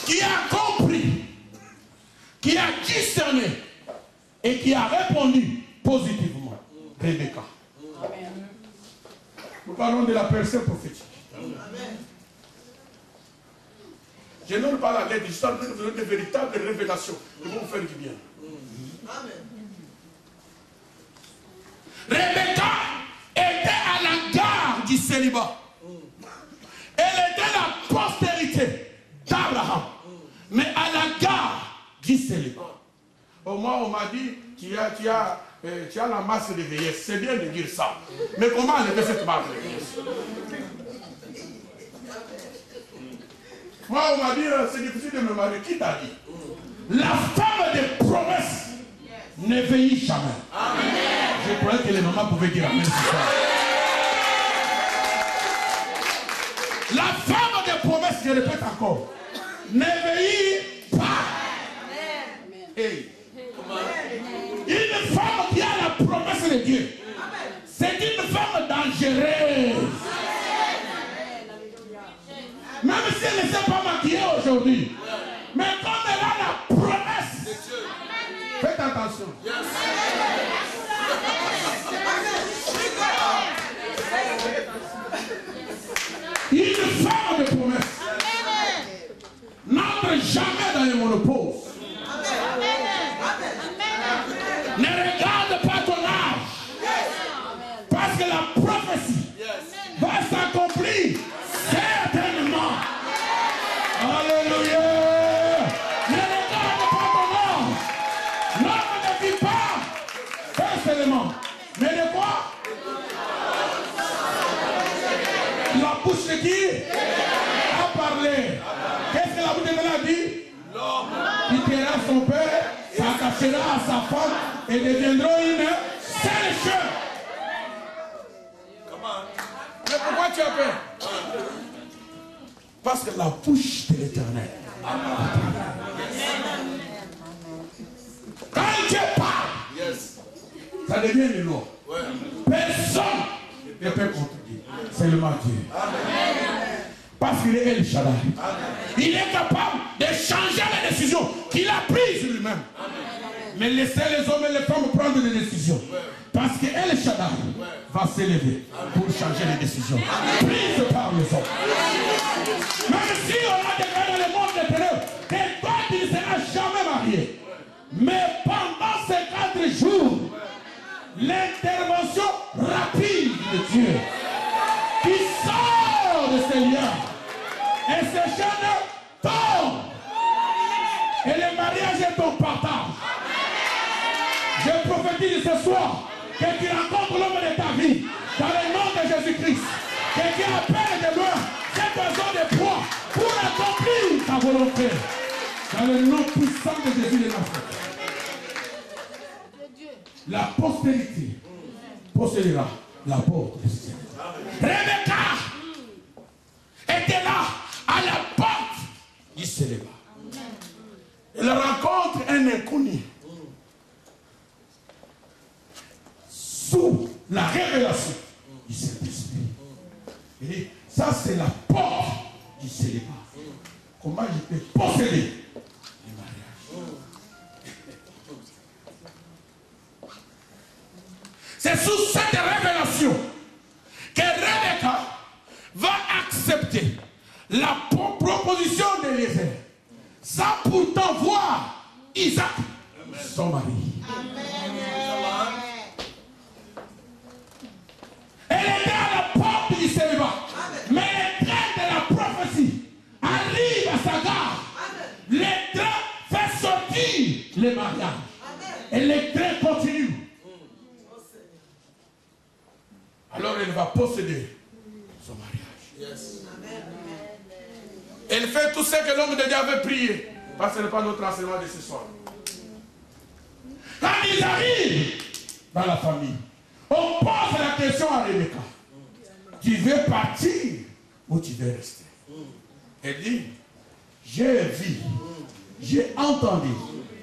qui a compris, qui a discerné et qui a répondu positivement. Rebecca. Nous parlons de la personne prophétique. Je ne donne pas la lettre, je suis en train de vous donner de véritables révélations qui vont vous faire du bien. Rebecca était à la gare du célibat. Elle était la postérité d'Abraham, mais à la gare du célibat. Au moins, on m'a dit, tu as la masse de vieillesse. C'est bien de dire ça. Mais comment enlever cette masse de vieillesse? Moi, on m'a dit, c'est difficile de me marier. Qui t'a dit? La femme des promesses ne vieillit jamais. Amen. Je croyais que les mamans pouvaient dire amen ce soir. La femme des promesses, je répète encore, ne vieillit pas. Hey. Une femme qui a la promesse de Dieu, c'est une femme dangereuse. Même si elle ne s'est pas maquillée aujourd'hui, mais comme elle a la promesse, faites attention. Une femme de promesse n'entre jamais dans les monopauses. Ne regarde pas ton âge, parce que la prophétie va s'accomplir certainement. Alléluia. Ne regarde pas ton âge. L'homme ne vit pas personnellement. Mais de quoi? La bouche de qui a parlé? Qu'est-ce que la bouche de Dieu a dit? Il tuera son père, s'attachera à sa femme et deviendront une seule chair. Mais pourquoi tu as peur? Parce que la bouche de l'Éternel. Quand Dieu parle, ça devient une loi. Personne ne peut contredire. Seulement Dieu. Parce qu'il est El Shaddai. Il est capable de changer les décisions qu'il a prises lui-même. Mais laissez les hommes et les femmes prendre des décisions. Parce que El Shaddai va s'élever pour changer les décisions prises par les hommes. Même si on a des gars dans le monde des ténèbres, que toi tu ne seras jamais marié. Mais pendant ces 4 jours, l'intervention rapide de Dieu qui sort de ces liens et ces chaînes tombent. Et le mariage est ton partage. Je prophétise ce soir que tu rencontres l'homme de ta vie dans le nom de Jésus-Christ. Que Dieu appelle de loin cet oiseau de proie pour accomplir ta volonté. Dans le nom puissant de Jésus de Nazareth. La postérité possédera la porte du ciel. Rebecca était là à la porte du célibat. Elle rencontre un inconnu. Sous la révélation du Saint-Esprit. Il dit, ça c'est la porte du célibat. Comment je peux posséder le mariage? C'est sous cette révélation que Rebecca va accepter la proposition d'Eliezer, sans pourtant voir Isaac, son mari. Elle était à la porte du célibat, mais le train de la prophétie arrive à sa gare. Le train fait sortir le mariage. Et le train continue. Alors elle va posséder son mariage. Elle fait tout ce que l'homme de Dieu avait prié. Parce que ce n'est pas notre enseignement de ce soir. Quand ils arrivent dans la famille, on pose la question à Rebecca. Tu veux partir ou tu veux rester? Elle dit, j'ai vu, j'ai entendu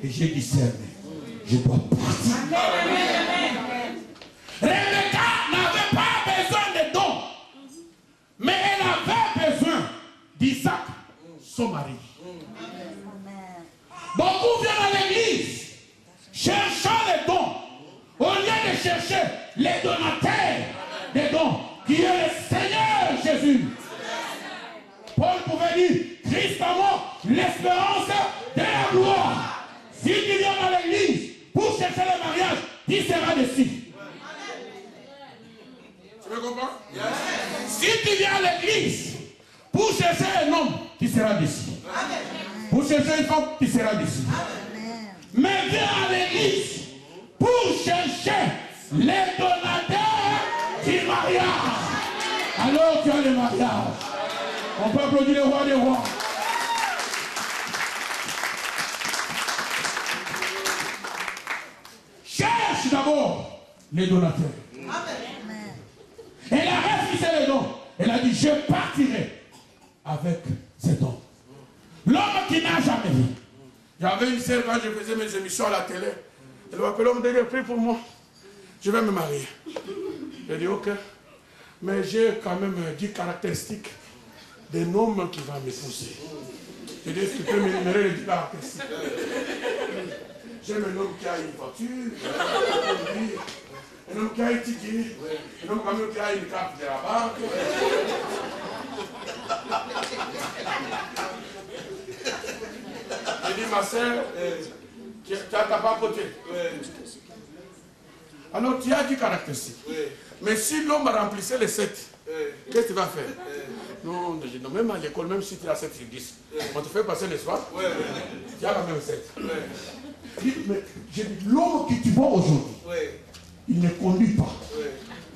et j'ai discerné. Je dois partir. Rebecca n'avait pas besoin de dons, mais elle avait besoin d'Isaac, son mari. Beaucoup viennent à l'église cherchant les dons, au lieu de chercher les donateurs des dons, qui est le Seigneur Jésus. Paul pouvait dire, Christ en moi, l'espérance de la gloire. Si tu viens à l'église pour chercher le mariage, tu seras déçu. Tu me comprends? Yes. Si tu viens à l'église pour chercher un homme, tu seras déçu. Amen. Pour chercher une femme, tu seras déçu. Amen. Mais viens à l'église pour chercher les donateurs du mariage. Alors tu as le mariage. On peut applaudir le roi des rois. Cherche d'abord les donateurs. Amen. Elle a refusé les dons. Elle a dit, je partirai avec cet homme. L'homme qui n'a jamais vu. J'avais une sœur quand je faisais mes émissions à la télé. Elle m'a appelé, on me dit, prie pour moi. Je vais me marier. J'ai dit, ok. Mais j'ai quand même 10 caractéristiques d'un homme qui va m'épouser. J'ai dit, tu peux m'énumérer les 10 caractéristiques. J'aime un homme qui a une voiture, un homme qui a étudié, un homme qui a une carte de la banque. J'ai dit, ma soeur, tu as ta papoté. Alors tu as 10 caractéristiques. Mais si l'homme remplissait les 7, qu'est-ce que tu vas faire? Non, même à l'école, même si tu as 7 sur 10, on te fait passer les soirs, tu as quand même 7. Mais l'homme que tu vois aujourd'hui, il ne conduit pas.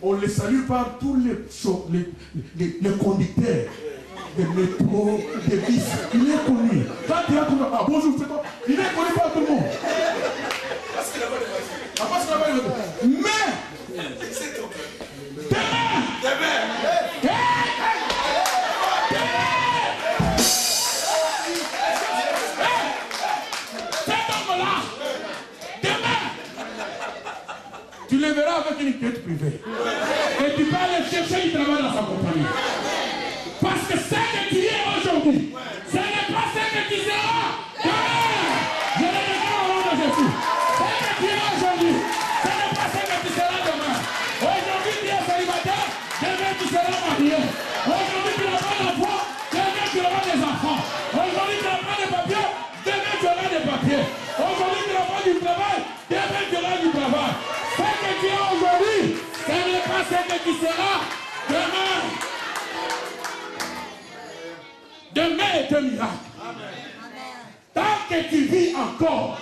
On le salue par tous les conducteurs de métro, de bus. Il est connu. Quand tu as connu, ah bonjour, c'est toi. Il est connu par tout le monde. Parce qu'il n'a pas de voiture. Parce qu'il n'a pas de voiture. Mais, tu le verras avec une tête privée. Et tu vas aller chercher du travail dans sa compagnie. Parce que ce que tu es aujourd'hui, ce n'est pas ce que tu seras demain. Je le déclare au nom de Jésus. Ce que tu es aujourd'hui, ce n'est pas ce que tu seras demain. Aujourd'hui tu es célibataire, demain tu seras marié. Aujourd'hui tu n'as pas d'enfant, demain tu auras des enfants. Aujourd'hui tu n'as pas de papiers, demain tu auras des papiers. Aujourd'hui tu n'as pas du travail, demain tu auras du travail. Ce que tu es aujourd'hui, ce n'est pas ce que tu seras demain. Demain est un miracle. Tant que tu vis encore,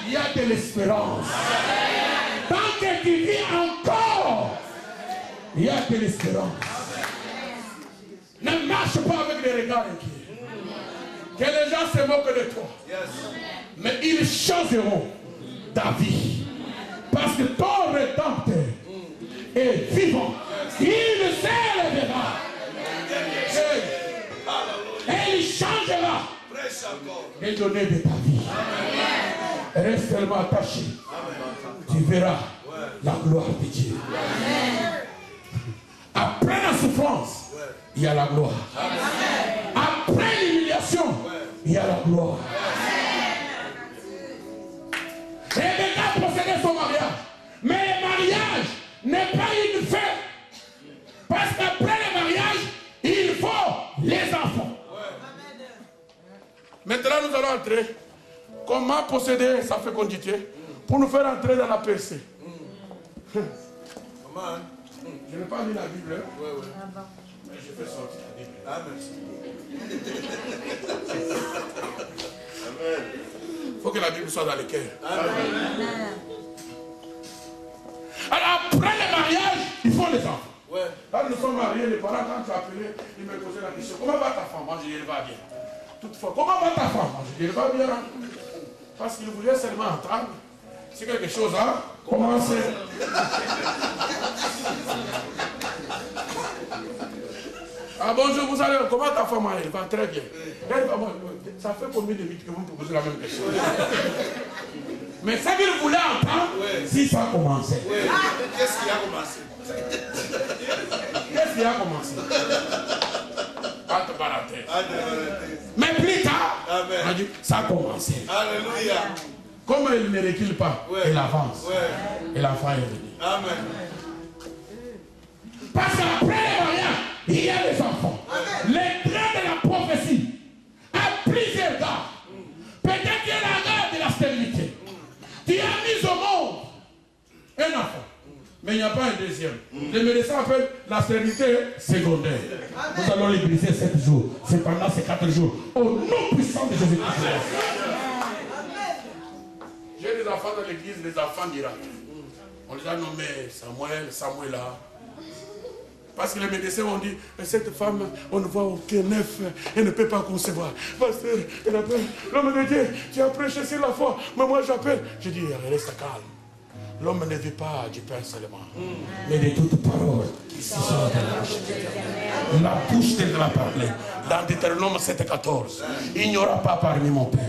il y a de l'espérance. Tant que tu vis encore, il y a de l'espérance. Ne marche pas avec les regards inquiets. Que les gens se moquent de toi. Mais ils changeront ta vie. Parce que ton rédempteur est vivant. Il s'élèvera. Et il changera les données de ta vie. Reste seulement attaché. Tu verras la gloire de Dieu. Après la souffrance, il y a la gloire. Après l'humiliation, il y a la gloire. Rebecca possédait son mariage. Mais le mariage n'est pas une fête. Parce qu'après le mariage, il faut les enfants. Maintenant, nous allons entrer. Comment posséder sa fécondité pour nous faire entrer dans la percée. Je n'ai pas lu la Bible. Mais je fais sortir la Bible. Amen. Il faut que la Bible soit dans le cœur. Alors, après le mariage, il faut les enfants. Quand nous sommes mariés, les parents, quand tu as appelé, ils me posaient la question, comment va ta femme? Moi, je dis, elle va bien. Toutefois, comment va ta femme? Moi, je dis, elle va bien. Parce qu'ils voulaient seulement entendre. Si quelque chose a commencé. Ah bonjour, vous allez, comment ta femme? Elle va très bien. Elle va, ça fait combien de minutes que vous me posez la même question? Mais ce qu'ils voulaient entendre, si ça a commencé. Qu'est-ce qui a commencé? Qu'est-ce qui a commencé? Quand terre. Mais plus tard, on a dit, ça a commencé. Alléluia. Comme elle ne recule pas, elle avance. Et l'enfant est venu. Amen. Parce qu'après les mariages, il y a les enfants. Les trains de la prophétie à plusieurs gardes. Peut-être qu'il y a la garde de la stérilité. Tu as mis au monde un enfant. Mais il n'y a pas un deuxième. Les médecins appellent la stérilité secondaire. Nous allons les briser 7 jours. C'est pendant ces 4 jours. Au nom puissant de Jésus-Christ. J'ai des enfants dans l'église, des enfants d'Irak. On les a nommés Samuel là. Parce que les médecins ont dit, cette femme, on ne voit aucun œuf, elle ne peut pas concevoir. Pasteur, elle appelle, l'homme de Dieu, tu as prêché sur la foi, mais moi j'appelle. Je dis, reste calme. L'homme ne vit pas du pain seulement, mais de toute parole qui sort de la bouche de Dieu. La bouche de la parler. Dans Deutéronome 7,14, il n'y aura pas parmi mon peuple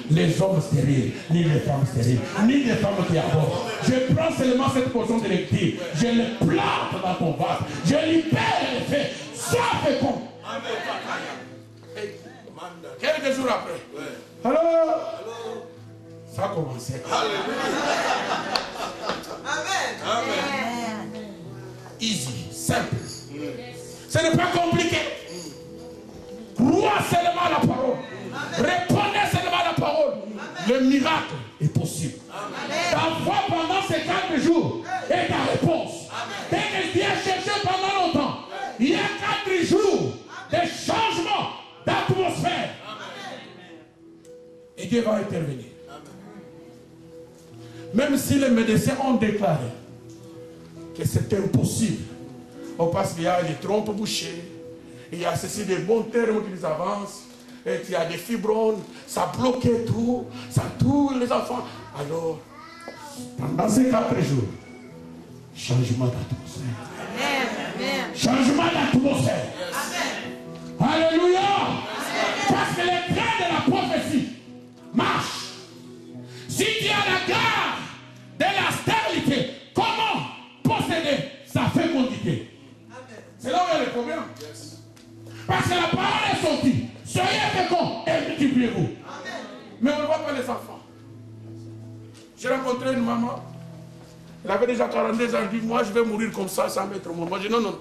les hommes stériles, ni les femmes stériles, ni les femmes qui abortent. Je prends seulement cette portion de lecture, je le plante dans ton ventre, je libère les faits, sois fécond. Quelques jours après, alors, ça a commencé. Amen. Easy, simple. Ce n'est pas compliqué. Crois seulement à la parole. Répondez seulement à la parole. Le miracle est possible. Ta foi pendant ces 4 jours est ta réponse. Dès que tu as cherché pendant longtemps, il y a 4 jours de changement d'atmosphère. Et Dieu va intervenir. Même si les médecins ont déclaré que c'est impossible, parce qu'il y a des trompes bouchées, il y a ceci, des bons termes qu'ils avancent, et il y a des fibromes, ça bloquait tout, ça tous les enfants. Alors, pendant ces 4 jours, changement d'atmosphère. Changement d'atmosphère. Alléluia. Parce que les trains de la prophétie marchent. Si tu as la garde de la stérilité, comment posséder sa fécondité? C'est là où il y a le problème. Parce que la parole est sortie. Soyez féconds et multipliez-vous. Mais on ne voit pas les enfants. J'ai rencontré une maman. Elle avait déjà 42 ans. Elle dit, moi je vais mourir comme ça sans mettre au monde. Moi je dis, non, non.